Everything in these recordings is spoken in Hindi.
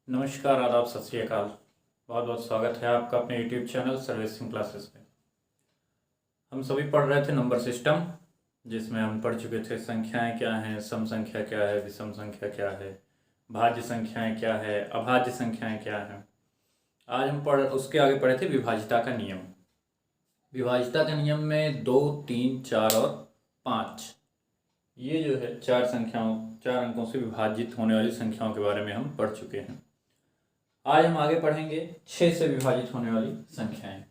नमस्कार, आदाब, सत श्री अकाल। बहुत बहुत स्वागत है आपका अपने यूट्यूब चैनल सर्विसिंग क्लासेस पे। हम सभी पढ़ रहे थे नंबर सिस्टम, जिसमें हम पढ़ चुके थे संख्याएं क्या हैं, सम संख्या क्या है, विषम संख्या क्या है, भाज्य संख्याएं क्या है, अभाज्य संख्याएं क्या हैं। आज हम उसके आगे पढ़े थे विभाज्यता का नियम। विभाज्यता के नियम में 2, 3, 4 और 5, ये जो है चार अंकों से विभाजित होने वाली संख्याओं के बारे में हम पढ़ चुके हैं। आज हम आगे पढ़ेंगे 6 से विभाजित होने वाली संख्याएं।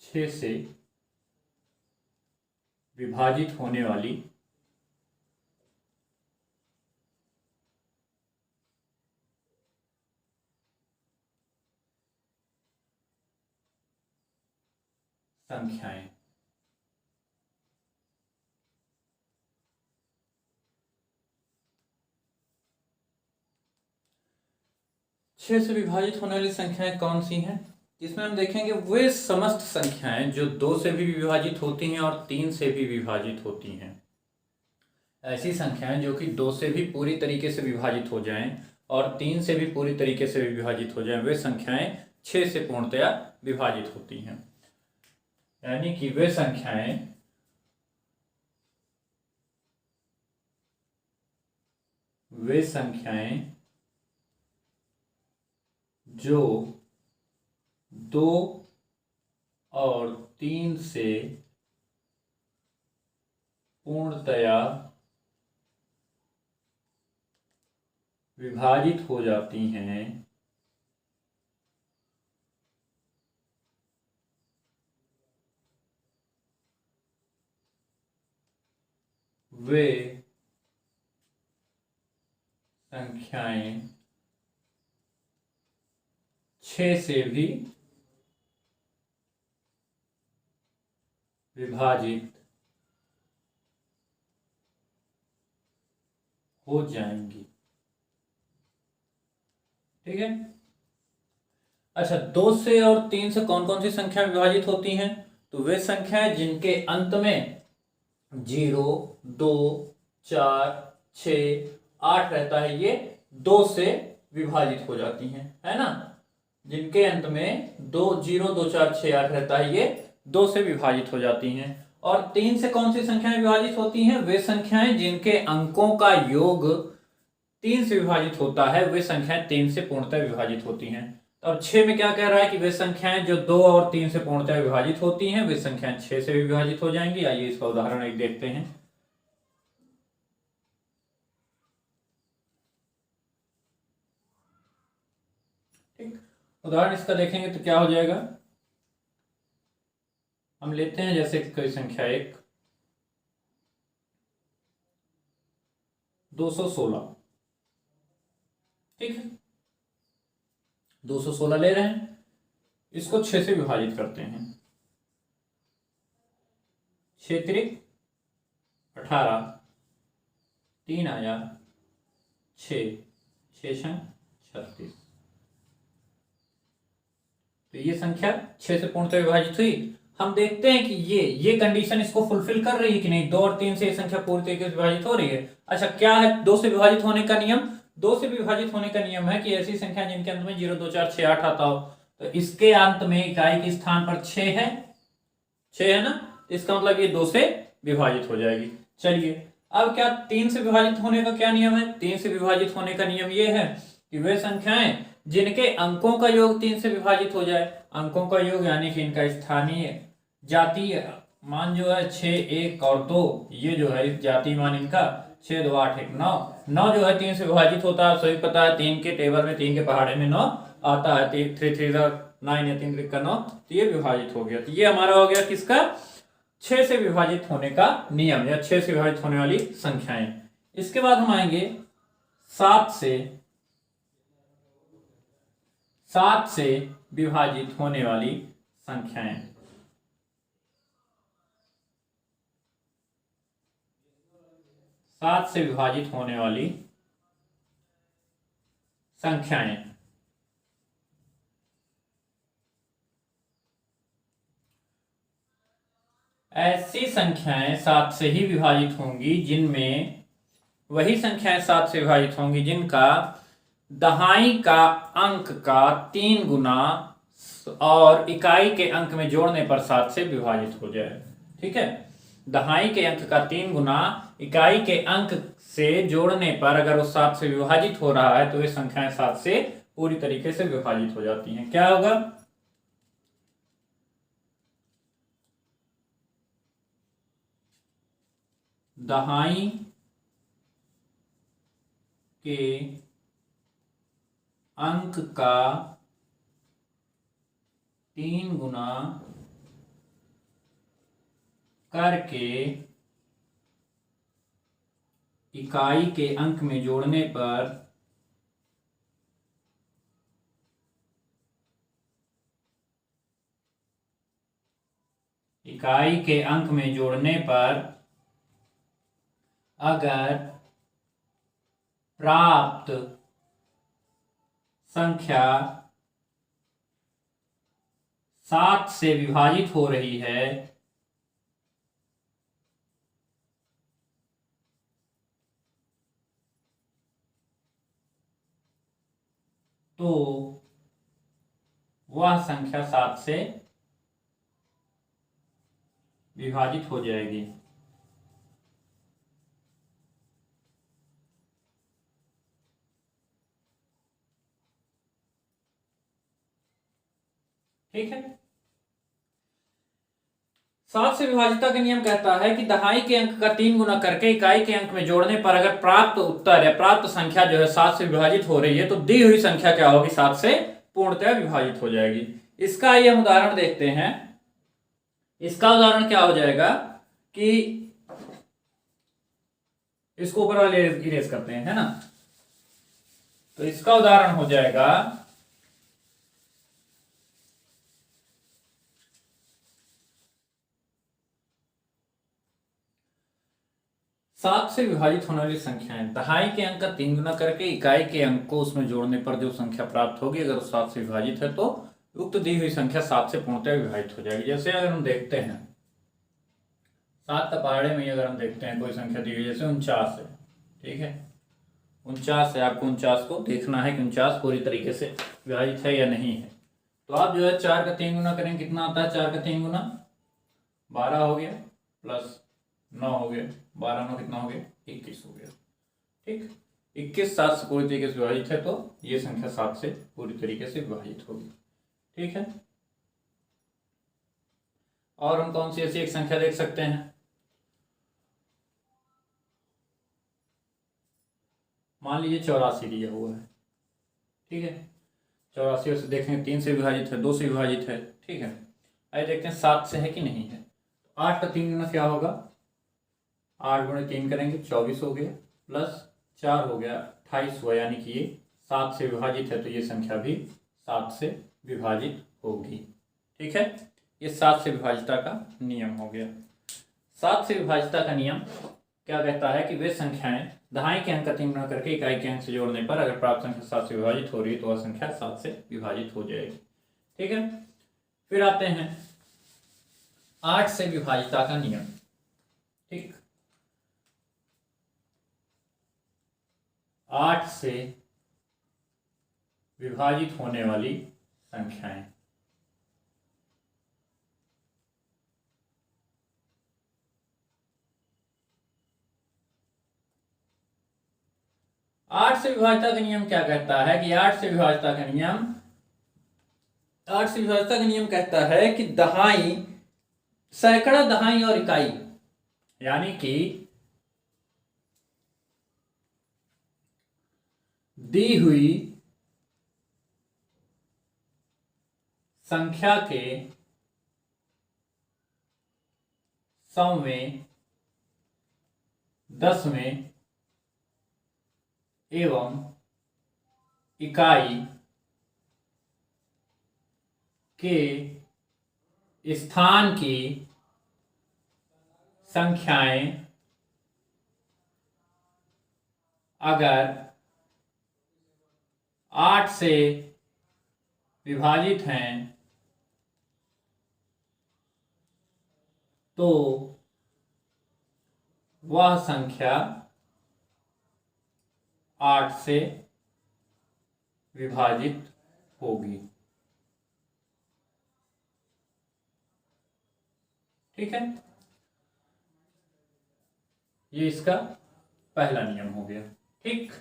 6 से विभाजित होने वाली संख्याएं। छह से विभाजित होने वाली संख्याएं कौन सी हैं? इसमें हम देखेंगे वे समस्त संख्याएं जो 2 से भी विभाजित होती हैं और 3 से भी विभाजित होती हैं। ऐसी संख्याएं जो कि 2 से भी पूरी तरीके से विभाजित हो जाएं और 3 से भी पूरी तरीके से विभाजित हो जाएं, वे संख्याएं 6 से पूर्णतया विभाजित होती हैं। यानी कि वे संख्याएं जो 2 और 3 से पूर्णतया विभाजित हो जाती हैं, वे संख्याएं 6 से भी विभाजित हो जाएंगी। ठीक है। अच्छा, 2 से और 3 से कौन कौन सी संख्या विभाजित होती हैं? तो वे संख्याएं जिनके अंत में 0, 2, 4, 6, 8 रहता है, ये 2 से विभाजित हो जाती हैं, है ना। जिनके अंत में 2, 0, 2, 4, 6, 8 रहता है, ये 2 से विभाजित हो जाती हैं। और 3 से कौन सी संख्याएं विभाजित होती हैं? वे संख्याएं जिनके अंकों का योग 3 से विभाजित होता है, वे संख्याएं 3 से पूर्णतः विभाजित होती हैं। और 6 में क्या कह रहा है कि वे संख्याएं जो 2 और 3 से पूर्णतः विभाजित होती हैं, वे संख्याएं 6 से विभाजित हो जाएंगी। आइए इसका उदाहरण एक देखते हैं। ठीक, उदाहरण इसका देखेंगे तो क्या हो जाएगा। हम लेते हैं जैसे कोई संख्या 1, 216। ठीक है, 216 ले रहे हैं, इसको 6 से विभाजित करते हैं। 6 त्रिक 18, 3 आया 6, 6 36। तो ये संख्या 6 से पूर्णतः विभाजित हुई। हम देखते हैं कि ये कंडीशन इसको फुलफिल कर रही है कि नहीं। 2 और 3 से ये संख्या पूरी तरीके से विभाजित हो रही है। अच्छा, क्या है 2 से विभाजित होने का नियम? 2 से विभाजित होने का नियम है कि ऐसी संख्या जिनके अंत में 0, 2, 4, 6, 8 आता हो, तो इसके अंत में इकाई के स्थान पर 6 है, 6 है ना। इसका मतलब ये 2 से विभाजित हो जाएगी। चलिए, अब क्या 3 से विभाजित होने का क्या नियम है? 3 से विभाजित होने का नियम ये है कि वे संख्याएं जिनके अंकों का योग 3 से विभाजित हो जाए। अंकों का योग यानी कि इनका स्थानीय जातीय मान जो है 6, 1 और 2, ये जो है जातीय मान इनका 6, 2, 8, 1, 9। 9 जो है 3 से विभाजित होता है, सभी पता है। 3 के टेबल में 3 के पहाड़े में 9 आता है। 3 3 9 या 3 3 का 9, तो ये विभाजित हो गया। तो ये हमारा हो गया किसका? 6 से विभाजित होने का नियम, या 6 से विभाजित होने वाली संख्याएं। इसके बाद हम आएंगे 7 से विभाजित होने वाली संख्याएं। 7 से विभाजित होने वाली संख्याएं। ऐसी संख्याएं 7 से ही विभाजित होंगी जिनमें वही संख्याएं 7 से विभाजित होंगी जिनका दहाई का अंक का 3 गुना और इकाई के अंक में जोड़ने पर 7 से विभाजित हो जाए। ठीक है, दहाई के अंक का 3 गुना इकाई के अंक से जोड़ने पर अगर वो 7 से विभाजित हो रहा है तो वे संख्याएं 7 से पूरी तरीके से विभाजित हो जाती हैं। क्या होगा? दहाई के अंक का 3 गुना करके इकाई के अंक में जोड़ने पर इकाई के अंक में जोड़ने पर अगर प्राप्त संख्या 7 से विभाजित हो रही है तो वह संख्या 7 से विभाजित हो जाएगी। ठीक है, 7 से विभाजिता का नियम कहता है कि दहाई के अंक का 3 गुना करके इकाई के अंक में जोड़ने पर अगर प्राप्त उत्तर या प्राप्त संख्या जो है 7 से विभाजित हो रही है तो दी हुई संख्या क्या होगी? 7 से पूर्णतः विभाजित हो जाएगी। इसका आइए हम उदाहरण देखते हैं। इसका उदाहरण क्या हो जाएगा कि इसको ऊपर वाले इरेज करते हैं, है ना। तो इसका उदाहरण हो जाएगा 7 से विभाजित होने वाली संख्याएं दहाई के अंक का 3 गुना करके इकाई के अंक को उसमें जोड़ने पर जो संख्या प्राप्त होगी अगर 7 से विभाजित है तो उक्त दी हुई संख्या 7 से पूर्णतः विभाजित हो जाएगी। जैसे अगर हम देखते हैं 7 का पहाड़े में अगर हम देखते हैं कोई संख्या दी हुई जैसे 49 है। ठीक है, 49 है, आपको 49 को देखना है कि 49 पूरी तरीके से विभाजित है या नहीं है। तो आप जो है 4 का 3 गुना करें, कितना आता है? 4 का 3 गुना 12 हो गया, प्लस 9 हो गया, 12 9 कितना हो गया? 21 हो गया। ठीक, 21 7 से पूरी तरीके से विभाजित है तो ये संख्या 7 से पूरी तरीके से विभाजित होगी। ठीक है, और हम कौन सी ऐसी एक संख्या देख सकते हैं? मान लीजिए 84 दिया हुआ है। ठीक है, 84 से देखेंगे 3 से विभाजित है, 2 से विभाजित है। ठीक है, आइए देखते हैं 7 से है कि नहीं है। 8 का 3 गुना क्या होगा? 8 गुणे 3 करेंगे 24 हो गया, प्लस 4 हो गया 28 हुआ, यानी कि ये 7 से विभाजित है तो ये संख्या भी 7 से विभाजित होगी। ठीक है, ये 7 से विभाजिता का नियम हो गया। 7 से विभाजिता का नियम क्या कहता है कि वे संख्याएं दहाई के अंक का 3 गुना करके इकाई के अंक से जोड़ने पर अगर प्राप्त संख्या 7 से विभाजित हो रही है तो वह संख्या 7 से विभाजित हो जाएगी। ठीक है, फिर आते हैं 8 से विभाजिता का नियम। ठीक, 8 से विभाजित होने वाली संख्याएं 8 से विभाजिता का नियम क्या कहता है कि 8 से विभाजिता का नियम कहता है कि दहाई, सैकड़ा, दहाई और इकाई, यानी कि दी हुई संख्या के 100वें, 10वें एवं इकाई के स्थान की संख्याएं अगर 8 से विभाजित हैं तो वह संख्या 8 से विभाजित होगी। ठीक है, ये इसका पहला नियम हो गया। ठीक,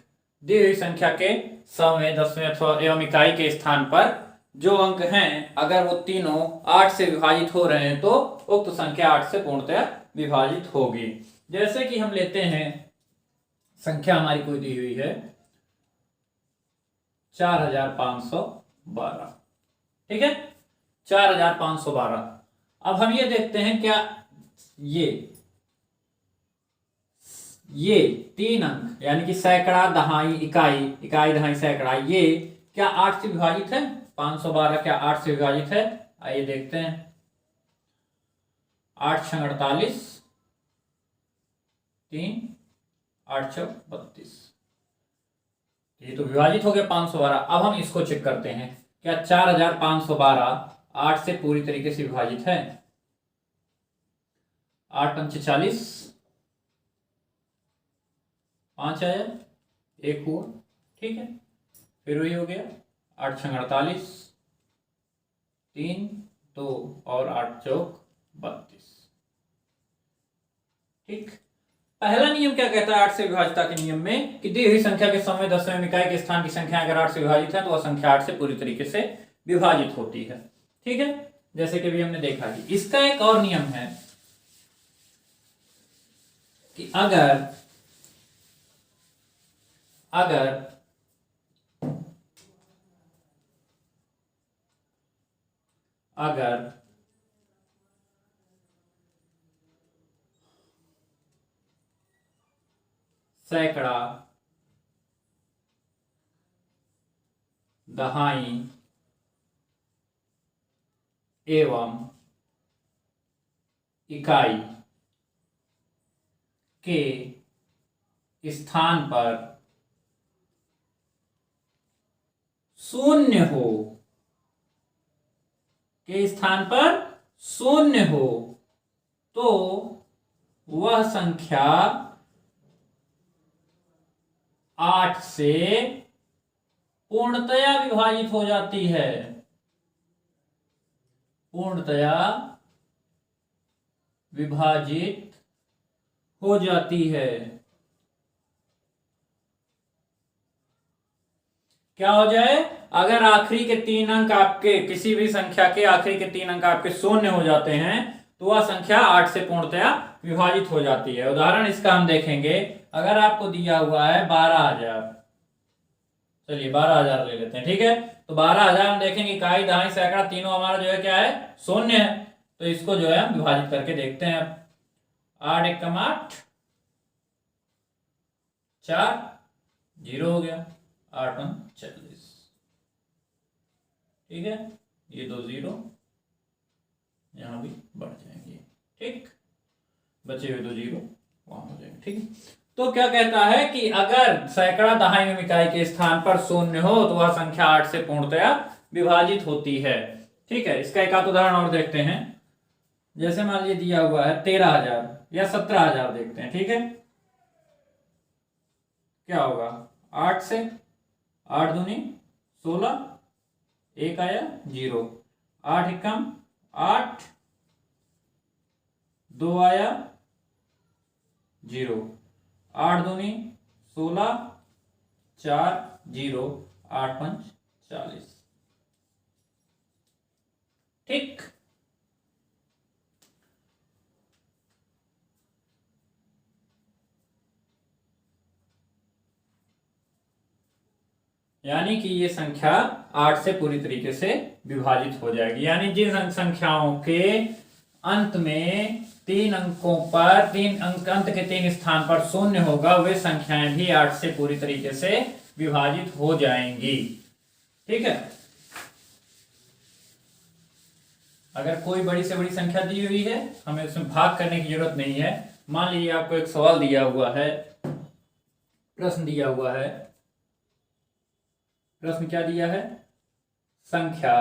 दी हुई संख्या के सौवें, दसवें अथवा एवं इकाई के स्थान पर जो अंक हैं, अगर वो तीनों 8 से विभाजित हो रहे हैं तो उक्त संख्या 8 से पूर्णतया विभाजित होगी। जैसे कि हम लेते हैं संख्या हमारी कोई दी हुई है 4512। ठीक है, 4512। अब हम ये देखते हैं क्या ये 3 अंक यानी कि सैकड़ा, दहाई, इकाई, इकाई, दहाई, सैकड़ा, ये क्या 8 से विभाजित है? 512 क्या 8 से विभाजित है? आइए देखते हैं। 8 छंग 48, 3 8 चौक 32, ये तो विभाजित हो गया 512। अब हम इसको चेक करते हैं, क्या 4512 8 से पूरी तरीके से विभाजित है? 8 पंचे 40, 5 आया, 1 हुआ। ठीक है, फिर वही हो गया 8 छंग 48, 3 2 और 8 चौक 32। ठीक, पहला नियम क्या कहता है 8 से विभाजितता के नियम में कि दी हुई संख्या के सौवें, दसवें इकाई के स्थान की संख्या अगर 8 से विभाजित है तो वह संख्या 8 से पूरी तरीके से विभाजित होती है। ठीक है, जैसे कि अभी हमने देखा कि इसका एक और नियम है कि अगर सैकड़ा, दहाई एवं इकाई के स्थान पर शून्य हो, तो वह संख्या 8 से पूर्णतया विभाजित हो जाती है। पूर्णतया विभाजित हो जाती है। क्या हो जाए? अगर आखिरी के 3 अंक आपके किसी भी संख्या के आखिरी के 3 अंक आपके शून्य हो जाते हैं तो वह संख्या 8 से पूर्णतया विभाजित हो जाती है। उदाहरण इसका हम देखेंगे। अगर आपको दिया हुआ है 12,000, चलिए 12,000 ले लेते हैं। ठीक है, तो 12,000 हम देखेंगे इकाई, दहाई, सैकड़ा तीनों हमारा जो है क्या है? शून्य है। तो इसको जो है हम विभाजित करके देखते हैं। 8 एकम 8, 4 0 हो गया, 8 1 40। ठीक है, ये 2 0 यहां भी बढ़ जाएंगे। ठीक, बचे हुए 2 0 वहां हो जाएंगे। ठीक है, तो क्या कहता है कि अगर सैकड़ा, दहाई एवं इकाई के स्थान पर शून्य हो तो वह संख्या 8 से पूर्णतया विभाजित होती है। ठीक है, इसका एक आध उदाहरण और देखते हैं। जैसे मान लीजिए दिया हुआ है 13,000 या 17,000 देखते हैं। ठीक है, क्या होगा? 8 से 8 दूनी 16, 1 आया 0, 8 एकम 8, 2 आया 0, 8 दूनी 16, 4 0, 8 5 40। ठीक, यानी कि ये संख्या 8 से पूरी तरीके से विभाजित हो जाएगी। यानी जिन संख्याओं के अंत में 3 अंकों पर 3 अंक अंत के 3 स्थान पर शून्य होगा वे संख्याएं भी 8 से पूरी तरीके से विभाजित हो जाएंगी। ठीक है, अगर कोई बड़ी से बड़ी संख्या दी हुई है हमें उसमें भाग करने की जरूरत नहीं है। मान लीजिए आपको एक सवाल दिया हुआ है, प्रश्न दिया हुआ है। प्रश्न क्या दिया है? संख्या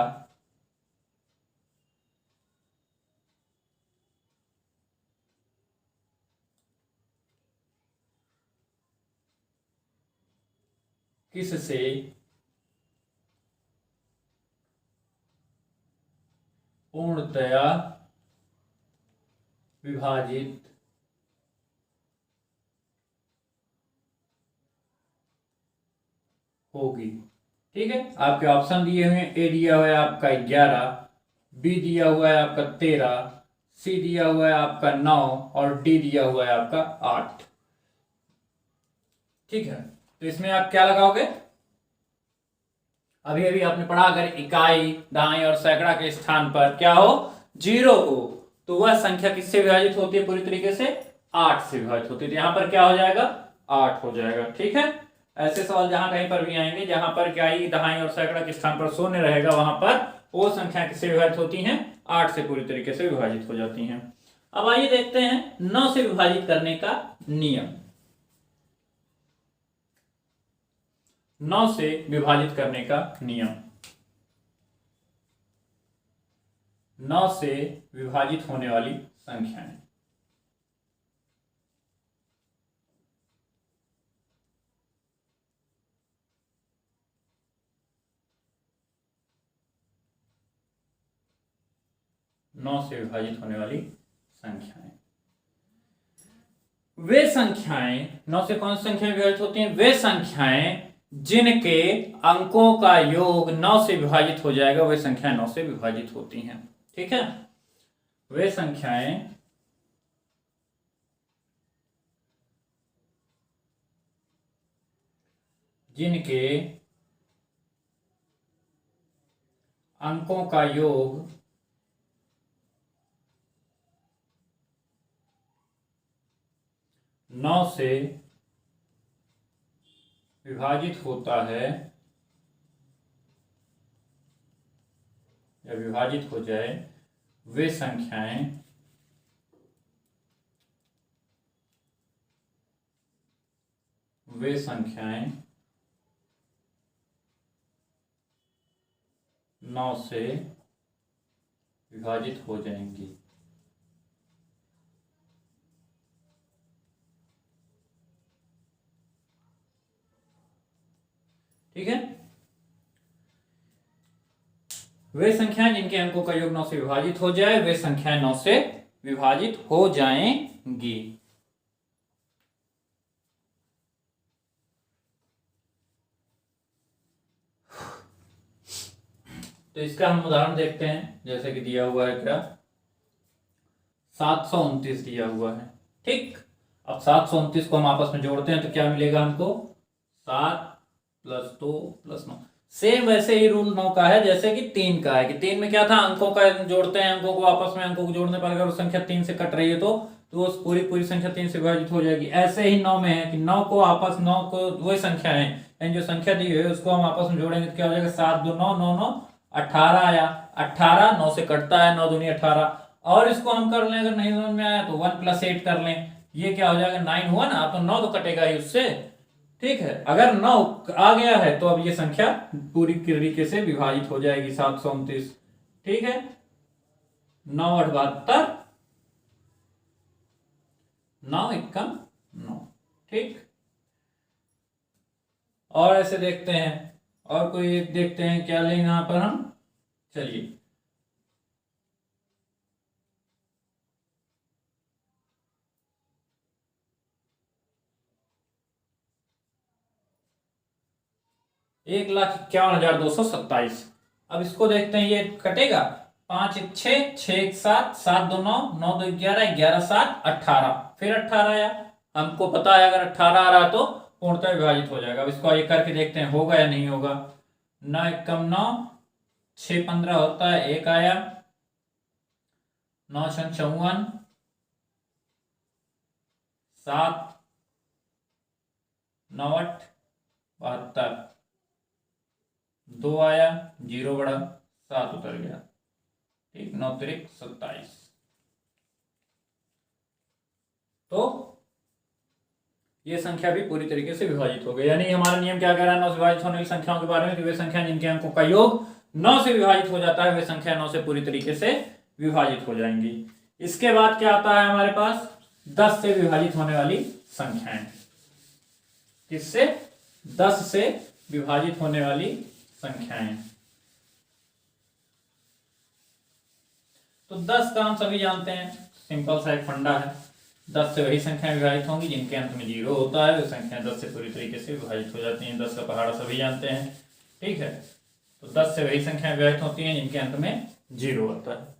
किससे पूर्णतया विभाजित होगी। ठीक है, आपके ऑप्शन दिए हुए हैं, ए दिया हुआ है आपका 11, बी दिया हुआ है आपका 13, सी दिया हुआ है आपका 9 और डी दिया हुआ है आपका 8। ठीक है, तो इसमें आप क्या लगाओगे? अभी अभी आपने पढ़ा, अगर इकाई, दहाई और सैकड़ा के स्थान पर क्या हो, 0 हो, तो वह संख्या किससे विभाजित होती है? पूरी तरीके से 8 से विभाजित होती है। तो यहां पर क्या हो जाएगा? 8 हो जाएगा। ठीक है, ऐसे सवाल जहां कहीं पर भी आएंगे जहां पर इकाई, दहाई और सैकड़ा के स्थान पर शून्य रहेगा, वहां पर वो संख्या किससे विभाजित होती हैं? 8 से पूरी तरीके से विभाजित हो जाती हैं। अब आइए देखते हैं 9 से विभाजित करने का नियम। 9 से विभाजित करने का नियम। 9 से विभाजित होने वाली संख्याएं। नौ से विभाजित होने वाली संख्याएं, वे संख्याएं, 9 से कौन सी संख्याएं विभाजित होती हैं? वे संख्याएं जिनके अंकों का योग 9 से विभाजित हो जाएगा, वे संख्याएं 9 से विभाजित होती हैं। ठीक है, वे संख्याएं जिनके अंकों का योग 9 से विभाजित होता है या विभाजित हो जाए, वे संख्याएं वे संख्याएं 9 से विभाजित हो जाएंगी। ठीक है, वे संख्याएं जिनके अंकों का योग 9 से विभाजित हो जाए, वे संख्याएं 9 से विभाजित हो जाएंगी। तो इसका हम उदाहरण देखते हैं, जैसे कि दिया हुआ है क्या, 729 दिया हुआ है। ठीक, अब 729 को हम आपस में जोड़ते हैं तो क्या मिलेगा हमको? 7 + 2 + 9। सेम वैसे ही रूल 9 का है जैसे कि 3 का है, कि 3 में क्या था, अंकों का जोड़ते हैं, अंकों को आपस में, अंकों को जोड़ने पर अगर संख्या 3 से कट रही है तो उस पूरी संख्या 3 से विभाजित हो जाएगी। ऐसे ही 9 में है कि 9 को आपस, 9 को वही संख्या है, यानी जो संख्या दी हुई है उसको हम आपस में जोड़ेंगे तो क्या हो जाएगा? 7 2 9 9 9 18 आया। 18 9 से कटता है, 9 दूनी 18। और इसको हम कर लें, अगर नहीं समझ में आया तो 1 + 8 कर लें, ये क्या हो जाएगा? 9 हुआ ना, तो 9 तो कटेगा ही उससे। ठीक है, अगर 9 आ गया है तो अब ये संख्या पूरी तरीके से विभाजित हो जाएगी, 729। ठीक है, 9 8 72, 9 1 9। ठीक, और ऐसे देखते हैं, और कोई एक देखते हैं क्या लेंगे यहां पर हम। चलिए, एक 1,51,227। अब इसको देखते हैं, ये कटेगा। 5 1 6, 6 1 7, 7 2 9, 9 2 11, 11 7 18, फिर 18 आया। हमको पता है अगर 18 आ रहा तो पूर्णतः विभाजित हो जाएगा। अब इसको ये करके देखते हैं होगा या नहीं होगा। 9 1 9, 6 15 होता है, 1 आया। 9 6 54, 7 9 8 72, 2 आया, 0 बढ़ा, 7 उतर गया। ठीक, 9 3 27। तो ये संख्या भी पूरी तरीके से विभाजित हो गई। यानी हमारा नियम क्या कह रहा है 9 से विभाजित होने वाली संख्याओं के बारे में, कि वे संख्या जिनके अंकों का योग 9 से विभाजित हो जाता है, वे संख्या 9 से पूरी तरीके से विभाजित हो जाएंगी। इसके बाद क्या आता है हमारे पास? 10 से विभाजित होने वाली संख्याएं। किससे? 10 से विभाजित होने वाली संख्याएं। तो 10 का हम सभी जानते हैं, सिंपल सा एक फंडा है। 10 से वही संख्याएं विभाजित होंगी जिनके अंत में 0 होता है, वो संख्या 10 से पूरी तरीके से विभाजित हो जाती हैं। 10 का पहाड़ा सभी जानते हैं, ठीक है। तो 10 से वही संख्याएं विभाजित होती हैं जिनके अंत में 0 होता है।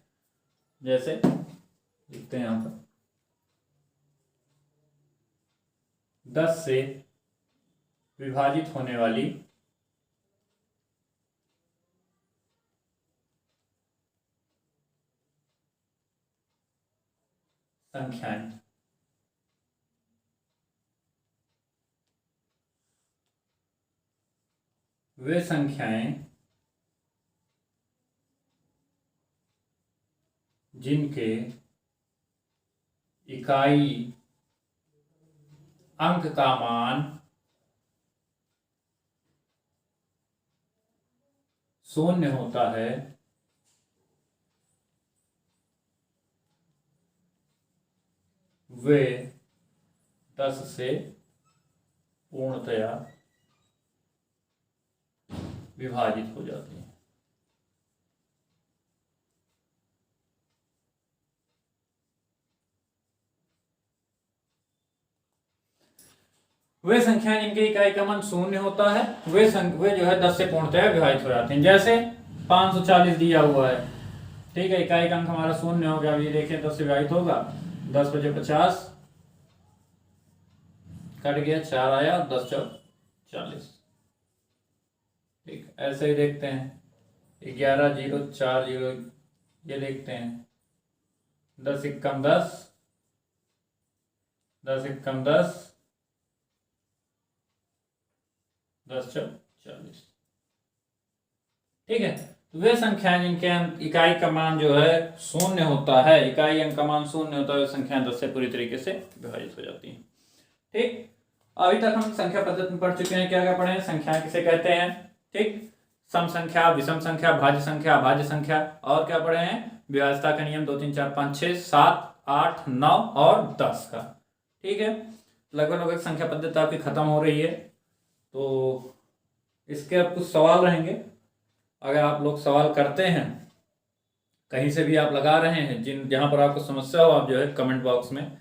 जैसे लिखते हैं यहाँ पर 10 से विभाजित होने वाली संख्याएं। वे संख्याएं जिनके इकाई अंक का मान 0 होता है, वे 10 से पूर्णतया विभाजित हो जाती हैं। वे संख्याएं जिनके इकाई का मान 0 होता है, वे जो है 10 से पूर्णतया विभाजित हो जाते हैं। जैसे 540 दिया हुआ है, ठीक है, इकाई का अंक हमारा 0 हो गया। अब ये देखिए 10 से विभाजित होगा, 10 बजे 50 कट गया, 4 आया, 10 चौक 40, ठीक। ऐसे ही देखते हैं 11 0 4 0, ये देखते हैं 10 एकम 10, 10 एकम 10, 10 चौक 40, ठीक है। तो वे संख्याएं जिनके इकाई का मान जो है 0 होता है, इकाई अंक का मान 0 होता है, वे संख्याएं 10 से पूरी तरीके से विभाजित हो जाती हैं, ठीक। अभी तक हम संख्या पद्धति में पढ़ चुके हैं। क्या क्या पढ़े हैं? संख्या किसे कहते हैं, ठीक, सम संख्या, विषम संख्या, भाज्य संख्या, अभाज्य संख्या, और क्या पढ़े हैं? विभाज्यता का नियम 2 3 4 5 6 7 8 9 और 10 का, ठीक है। लगभग लगभग संख्या पद्धति आपकी खत्म हो रही है। तो इसके अब कुछ सवाल रहेंगे। अगर आप लोग सवाल करते हैं, कहीं से भी आप लगा रहे हैं, जहां पर आपको समस्या हो, आप जो है कमेंट बॉक्स में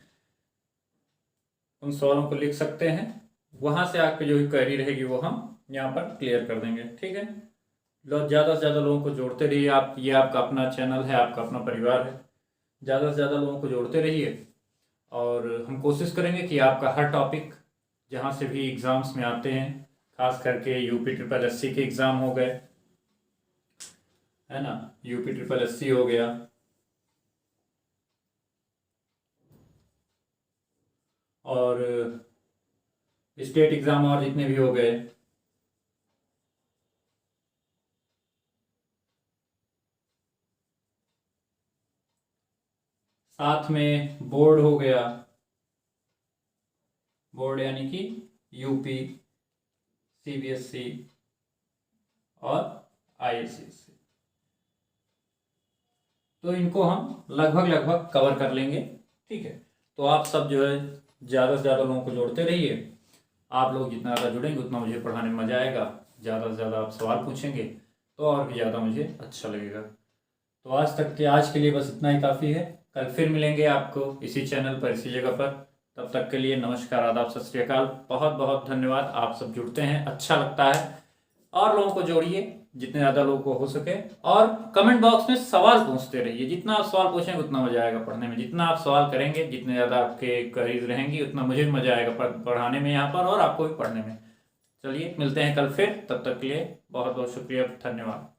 उन सवालों को लिख सकते हैं। वहां से आपकी जो भी क्वेरी रहेगी वो हम यहाँ पर क्लियर कर देंगे, ठीक है। ज़्यादा से ज़्यादा लोगों को जोड़ते रहिए आप, ये आपका अपना चैनल है, आपका अपना परिवार है। ज़्यादा से ज़्यादा लोगों को जोड़ते रहिए और हम कोशिश करेंगे कि आपका हर टॉपिक जहाँ से भी एग्ज़ाम्स में आते हैं, खास करके UP SSC के एग्ज़ाम हो गए, है ना, UP SSC हो गया, और स्टेट एग्ज़ाम और जितने भी हो गए, साथ में बोर्ड हो गया, बोर्ड यानी कि UP CBSE और ISSC, तो इनको हम लगभग कवर कर लेंगे, ठीक है। तो आप सब जो है ज़्यादा से ज़्यादा लोगों को जोड़ते रहिए। आप लोग जितना ज़्यादा जुड़ेंगे उतना मुझे पढ़ाने में मज़ा आएगा। ज़्यादा से ज़्यादा आप सवाल पूछेंगे तो और भी ज़्यादा मुझे अच्छा लगेगा। तो आज के लिए बस इतना ही काफ़ी है। कल फिर मिलेंगे आपको इसी चैनल पर, इसी जगह पर। तब तक के लिए नमस्कार, आदाब, सत श्री अकाल। बहुत बहुत धन्यवाद। आप सब जुड़ते हैं, अच्छा लगता है। और लोगों को जोड़िए, जितने ज़्यादा लोगों को हो सके, और कमेंट बॉक्स में सवाल पूछते रहिए। जितना आप सवाल पूछेंगे उतना मजा आएगा पढ़ने में। जितना आप सवाल करेंगे, जितने ज़्यादा आपके क्वेरीज रहेंगी, उतना मुझे भी मजा आएगा पढ़ाने में यहाँ पर, और आपको भी पढ़ने में। चलिए मिलते हैं कल फिर, तब तक के लिए बहुत बहुत शुक्रिया, धन्यवाद।